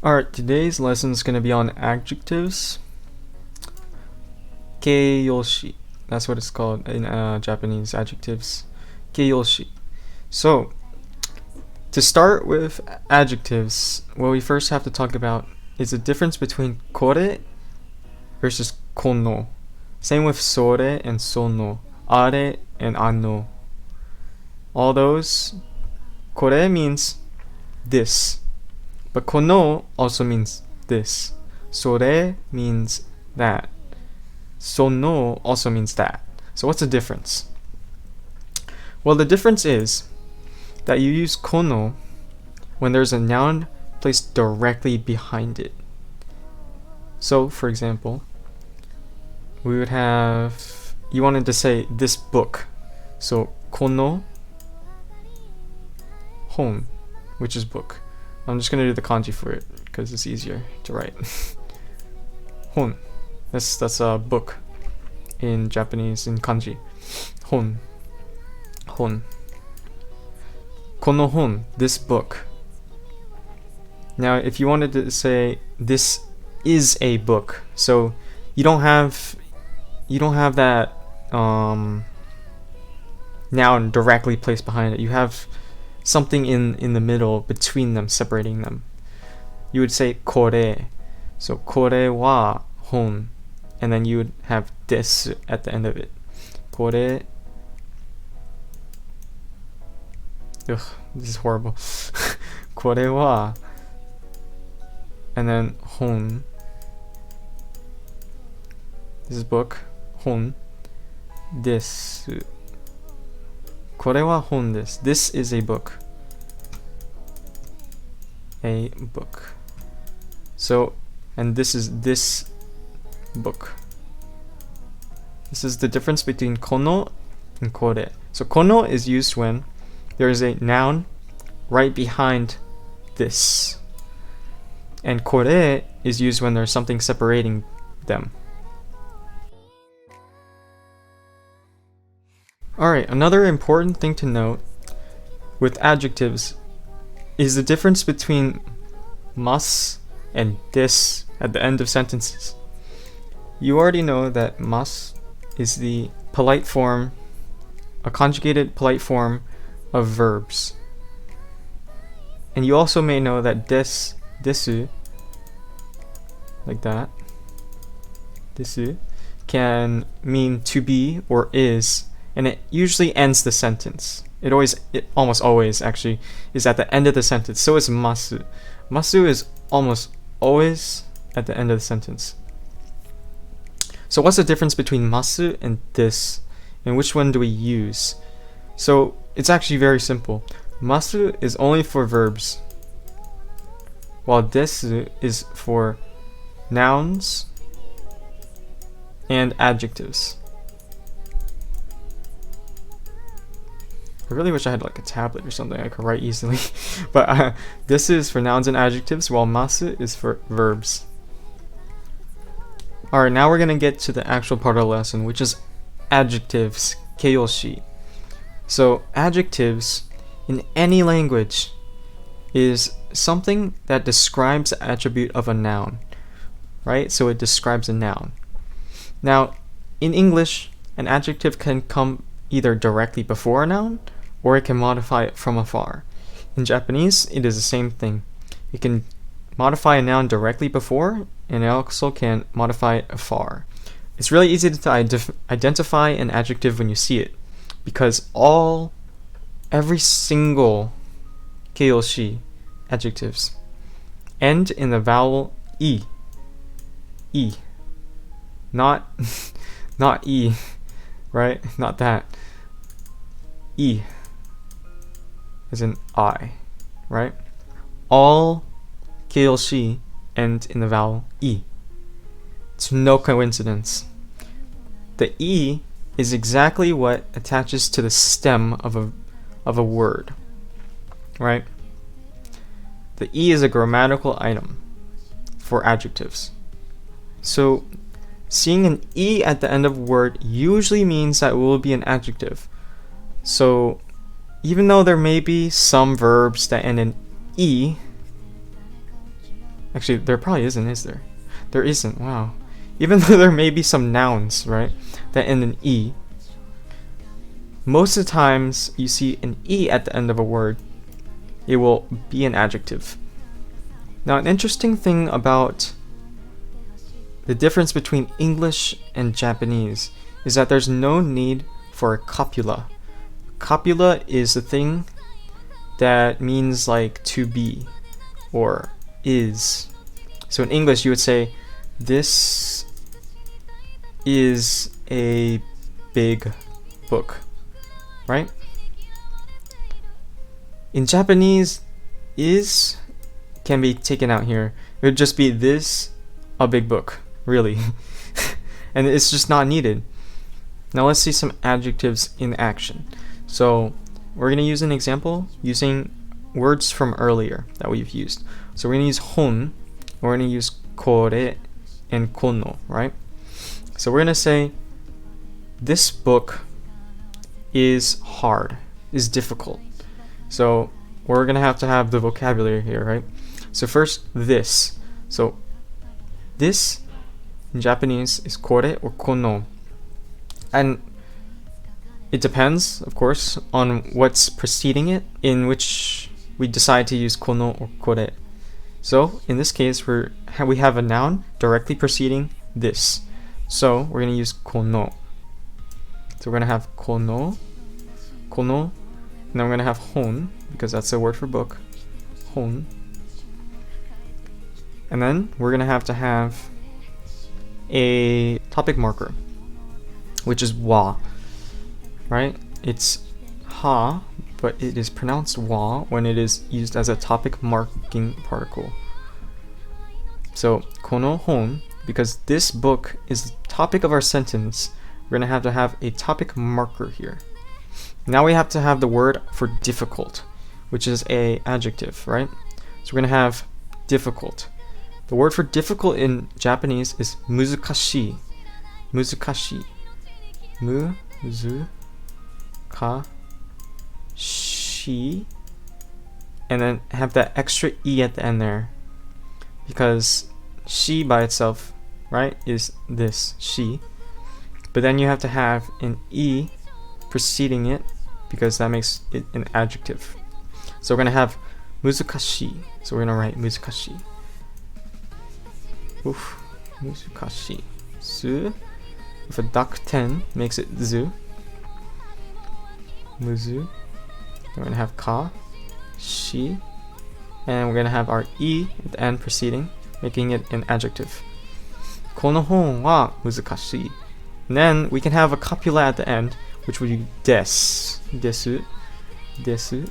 Alright, today's lesson is going to be on adjectives. Keiyoshi. That's what it's called in Japanese, adjectives. Keiyoshi. So, to start with adjectives, what we first have to talk about is the difference between kore versus kono. Same with sore and sono, are and ano. All those, kore means this, but kono also means this. Sore means that. Sono also means that. So what's the difference? Well, the difference is that you use kono when there's a noun placed directly behind it. So, for example, we would have, you wanted to say this book. So, kono hon, which is book. I'm just going to do the kanji for it because it's easier to write. Hon. That's a book in Japanese, in kanji. Hon. Hon. Kono hon, this book. Now, if you wanted to say this is a book, so you don't have that noun directly placed behind it. You have something in the middle between them, separating them. You would say kore. So kore wa hon, and then you would have desu at the end of it. Kore. Ugh, this is horrible. Kore wa, and then hon. This is book. Hon desu. Kore wa hon desu. This is a book. A book. So, and this is this book. This is the difference between kono and kore. So kono is used when there is a noun right behind this, and kore is used when there's something separating them. Alright, another important thing to note with adjectives is the difference between mas and des at the end of sentences. You already know that mas is the polite form, a conjugated polite form of verbs. And you also may know that desu, like that, desu, can mean to be or is, and it usually ends the sentence. It almost always actually is at the end of the sentence. So is masu. Masu is almost always at the end of the sentence. So what's the difference between masu and this, and which one do we use? So it's actually very simple. Masu is only for verbs, while desu is for nouns and adjectives. I really wish I had like a tablet or something I could write easily. But this is for nouns and adjectives, while masu is for verbs. Alright, now we're going to get to the actual part of the lesson, which is adjectives, keiyoshi. So adjectives in any language is something that describes the attribute of a noun, right? So it describes a noun. Now, in English, an adjective can come either directly before a noun, or it can modify it from afar. In Japanese, it is the same thing. It can modify a noun directly before, and it also can modify it afar. It's really easy to identify an adjective when you see it, because every single keiyoshi adjectives end in the vowel e. E. Not e, right? Not that. E. As in I, right? All keiyoshi end in the vowel e. It's no coincidence. The e is exactly what attaches to the stem of a word, right? The e is a grammatical item for adjectives. So seeing an e at the end of a word usually means that it will be an adjective. So even though there may be some verbs that end in e, Actually, there probably isn't, is there? There isn't, wow. Even though there may be some nouns, right, that end in E, most of the times you see an E at the end of a word, it will be an adjective. Now, an interesting thing about the difference between English and Japanese is that there's no need for a copula. Copula is the thing that means like to be or is. So in English you would say, this is a big book, right? In Japanese, is can be taken out here. It would just be this a big book, really. And it's just not needed. Now let's see some adjectives in action. So we're going to use an example using words from earlier that we've used. So we're going to use hon, we're going to use kore and kono, right? So we're going to say this book is hard, is difficult. So we're going to have the vocabulary here, right? So first, this. So this in Japanese is kore or kono. And it depends, of course, on what's preceding it, in which we decide to use kono or kore. So in this case, we have a noun directly preceding this. So we're going to use kono. So we're going to have kono, and then we're going to have hon, because that's the word for book, hon. And then we're going to have a topic marker, which is wa, right? It's ha, but it is pronounced wa when it is used as a topic marking particle. So kono hon, because this book is the topic of our sentence, we're going to have a topic marker here. Now we have to have the word for difficult, which is a adjective, right? So we're going to have difficult. The word for difficult in Japanese is muzukashi. Muzukashi. Muzukashi. And then have that extra E at the end there. Because she by itself, right, is this, she. But then you have to have an E preceding it, because that makes it an adjective. So we're going to have muzukashi. So we're going to write muzukashi. Oof, muzukashi. Su. If a duck 10 makes it zu. Muzu. We're going to have ka, shi. And we're going to have our E at the end preceding, making it an adjective. Kono hon wa muzukashi. And then we can have a copula at the end, which would be desu. Desu.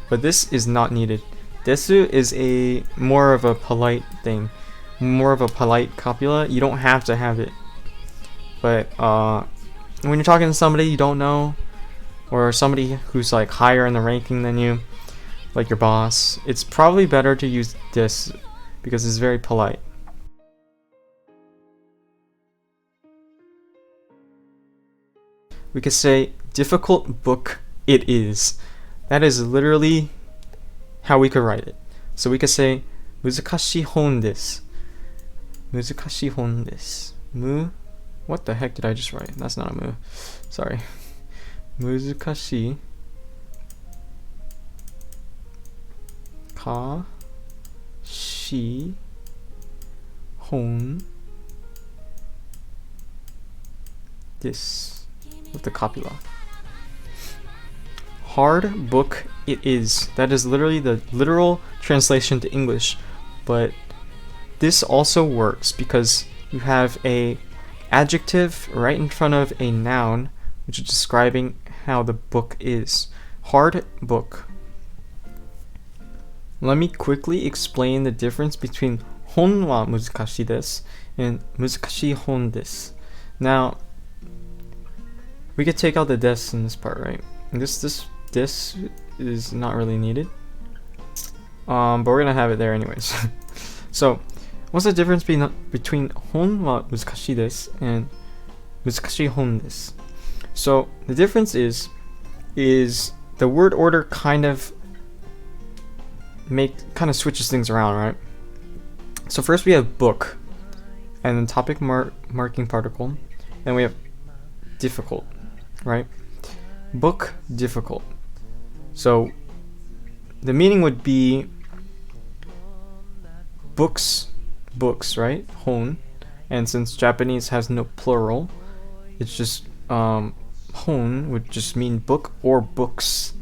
But this is not needed. Desu is more of a polite thing. More of a polite copula. You don't have to have it. But when you're talking to somebody you don't know, or somebody who's like higher in the ranking than you, like your boss, it's probably better to use desu, because it's very polite. We could say, difficult book it is. That is literally how we could write it. So we could say, muzukashii hon desu. Muzukashii hon desu. What the heck did I just write? That's not a mu. Sorry. Muzukashii ka shi hon desu. With the copula. Hard book it is. That is literally the literal translation to English, but this also works because you have a adjective right in front of a noun, which is describing how the book is. Hard book. Let me quickly explain the difference between hon wa muzukashii desu and muzukashii hon desu. Now, we could take out the des in this part, right? And this is not really needed. But we're gonna have it there anyways. So, what's the difference between hon wa muzukashii desu and muzukashii hon desu? So the difference is the word order kind of kind of switches things around, right? So first we have book, and then topic marking particle, and we have difficult, right? Book, difficult. So the meaning would be books, right? Hon. And since Japanese has no plural, it's just hon would just mean book or books.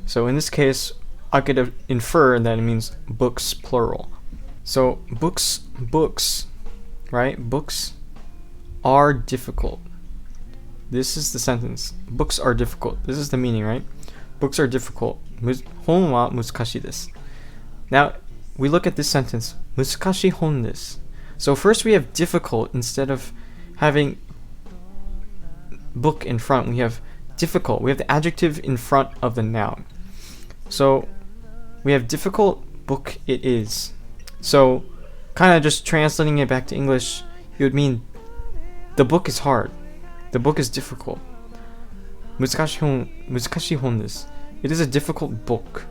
So in this case, I could infer that it means books plural. So books, right? Books are difficult. This is the sentence. Books are difficult. This is the meaning, right? Books are difficult. Hon wa muzukashi desu. Now, we look at this sentence. Muzukashi hon desu. So first we have difficult. Instead of having book in front, we have difficult. We have the adjective in front of the noun. So we have difficult, book it is. So kind of just translating it back to English, it would mean the book is hard. The book is difficult. Muzukashi hon desu. It is a difficult book.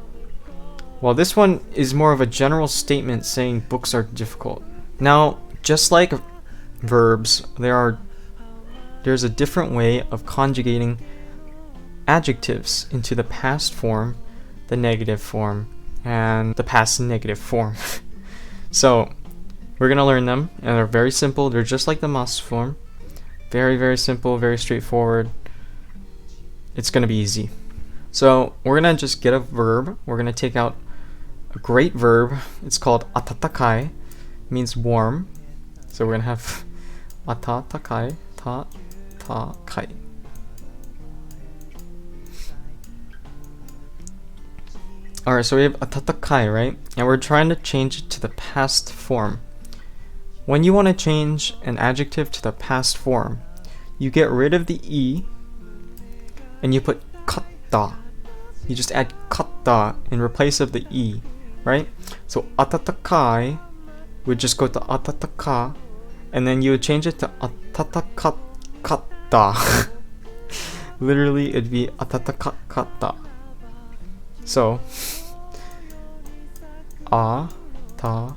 While this one is more of a general statement saying books are difficult. Now, just like verbs, there's a different way of conjugating adjectives into the past form, the negative form, and the past negative form. So, we're going to learn them, and they're very simple. They're just like the mas form. Very, very simple, very straightforward. It's going to be easy. So, we're going to just get a verb. We're going to take out a great verb. It's called atatakai. Means warm. So we're going to have atatakai, ta-ta-kai. Alright, so we have atatakai, right? And we're trying to change it to the past form. When you want to change an adjective to the past form, you get rid of the e and you put katta. You just add katta in replace of the e, right? So atatakai would just go to atataka, and then you would change it to atatakakata. Literally, it'd be atatakakata. So, a, ta,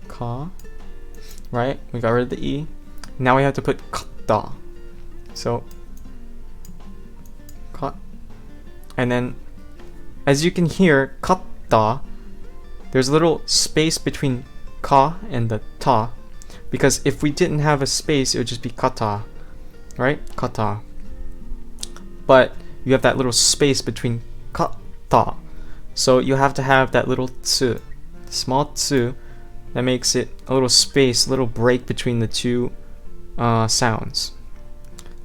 ka, right? We got rid of the e. Now we have to put kata. So, ka. And then, as you can hear, kata, there's a little space between ka and the ta, because if we didn't have a space, it would just be kata, right? Kata. But you have that little space between kata, so you have to have that little tsu, small tsu, that makes it a little space, a little break between the two sounds.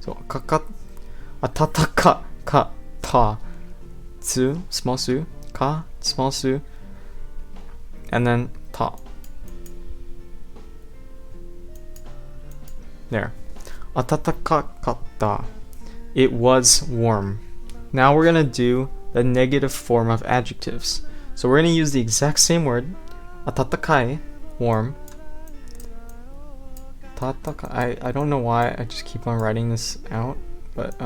So kakat, atataka, ka, ta, tsu, small su, ka, small su, and then ta. There. Atatakakata. It was warm. Now we're gonna do the negative form of adjectives. So we're gonna use the exact same word. Atatakai, warm. Tatakai. I don't know why I just keep on writing this out, but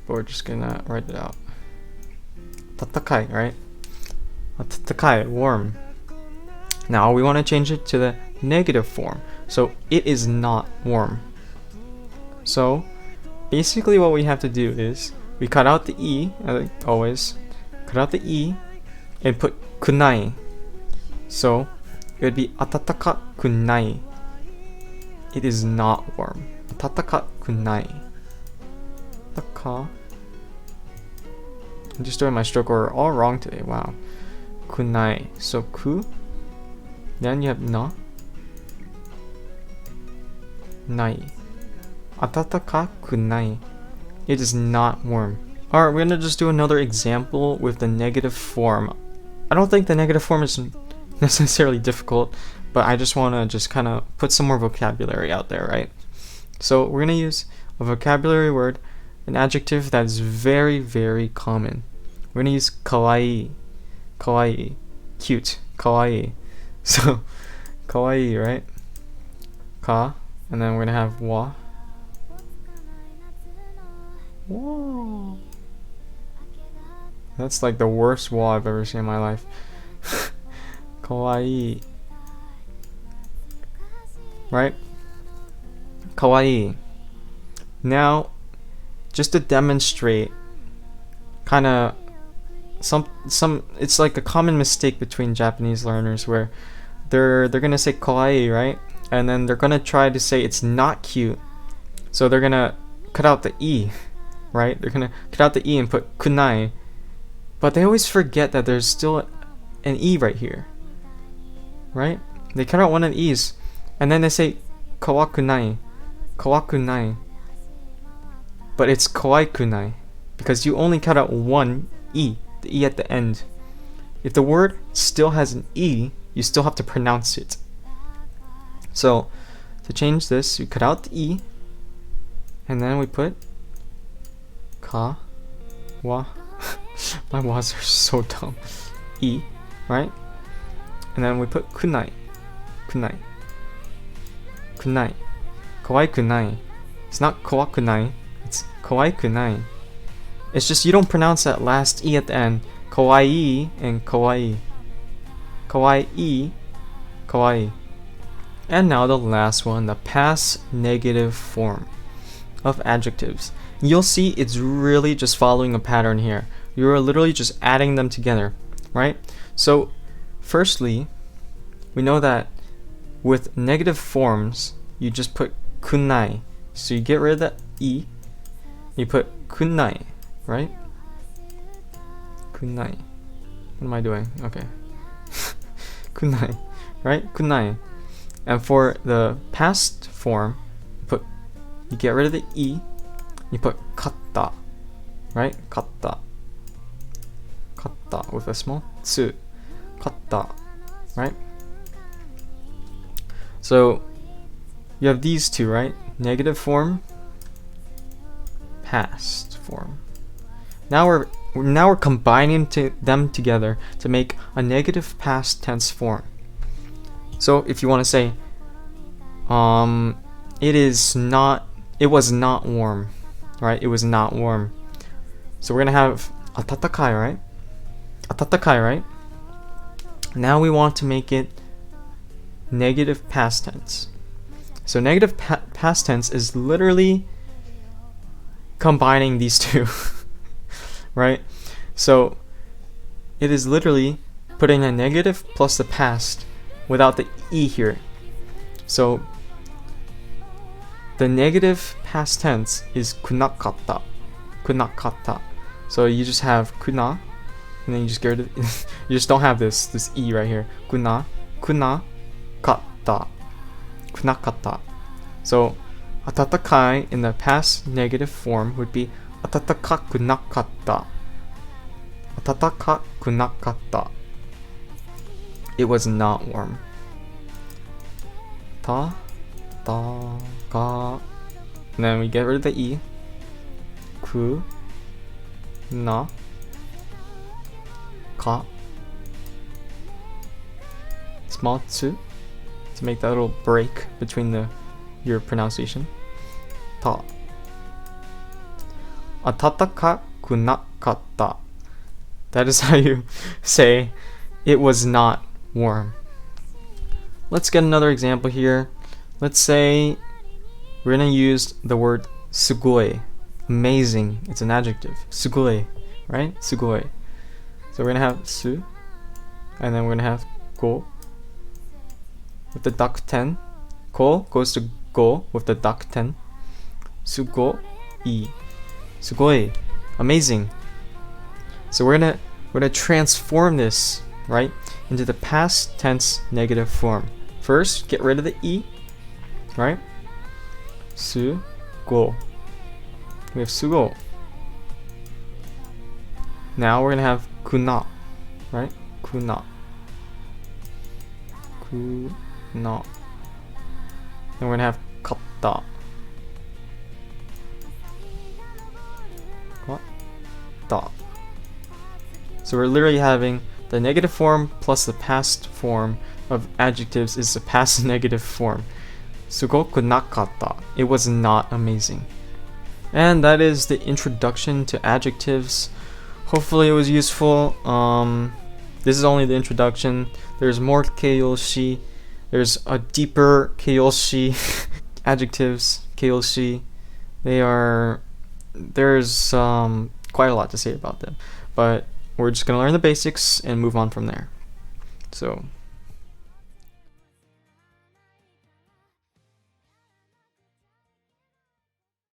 we're just gonna write it out. Tatakai, right? Tatakai, warm. Now we want to change it to the negative form. So it is not warm. So basically what we have to do is we cut out the e, like always. Cut out the e and put kunai. So it would be atataka kunai. It is not warm. Atataka kunai. Taka. I'm just doing my stroke order all wrong today. Wow. Kunai. So ku. Then you have na. Nai. Atataka kunai. It is not warm. Alright, we're gonna just do another example with the negative form. I don't think the negative form is necessarily difficult, but I just want to just kind of put some more vocabulary out there, right? So we're gonna use a vocabulary word, an adjective that is very, very common. We're gonna use kawaii. Kawaii. Cute. Kawaii. So, kawaii, right? Ka. And then we're gonna have wa. Whoa. That's like the worst wall I've ever seen in my life. Kawaii. Right? Kawaii. Now, just to demonstrate kinda some it's like a common mistake between Japanese learners where they're gonna say kawaii, right? And then they're gonna try to say it's not cute. So they're gonna cut out the E, right? They're gonna cut out the E and put kunai. But they always forget that there's still an E right here. Right? They cut out one of the E's. And then they say kawakunai. Kawakunai. But it's kawaikunai. Because you only cut out one E. The E at the end. If the word still has an E, you still have to pronounce it. So, to change this, we cut out the E. And then we put ka, wa. My was are so dumb. E, right? And then we put kunai. Kunai. Kunai. Kawaii kunai. It's not kawakunai. It's kawaii kunai. It's just you don't pronounce that last E at the end. Kawaii and kawaii. Kawaii. Kawaii. And now the last one, the past negative form of adjectives. You'll see it's really just following a pattern here. You're literally just adding them together, right? So, firstly, we know that with negative forms, you just put kunai. So you get rid of the E, you put kunai, right? Kunai. What am I doing? Okay. Kunai, right? Kunai. And for the past form, you get rid of the E, you put katta, right? Katta. Katta with a small tsu. Katta, right? So you have these two, right? Negative form, past form. Now we're combining them together to make a negative past tense form. So if you want to say, it was not warm, right? It was not warm. So we're gonna have atatakai, right? Atatakai, right? Now we want to make it negative past tense. So negative past tense is literally combining these two, right? So it is literally putting a negative plus the past without the E here. So the negative past tense is kunakatta. Kunakatta. So you just have kuna, and then you just get rid of you just don't have this E right here. Kuna, kunakatta. Kunakatta. So atatakai in the past negative form would be atatakakunakatta. Atatakakunakatta. It was not warm. Ta, ka. And then we get rid of the E. Ku, na, ka. Small tsu to make that little break between your pronunciation. Ta. Atatakakunakatta. That is how you say it was not warm. Let's get another example here. Let's say we're gonna use the word sugoi. Amazing. It's an adjective. Sugoi, right? Sugoi. So we're gonna have su, and then we're gonna have go with the duck 10. Ko goes to go with the duck 10. Sugoi. Sugoi. Amazing. So we're gonna transform this, right, into the past tense negative form. First, get rid of the E, right? Su, go. We have sugo. Now we're gonna have kuna, right? Kuna. Kuna. Then we're gonna have katta. Katta. So we're literally having the negative form plus the past form of adjectives is the past negative form. Sugoku nakatta. It was not amazing. And that is the introduction to adjectives. hopefully it was useful. This is only the introduction. There's more keiyoshi. There's a deeper keiyoshi. Adjectives, keiyoshi. There's quite a lot to say about them. But we're just gonna learn the basics and move on from there. So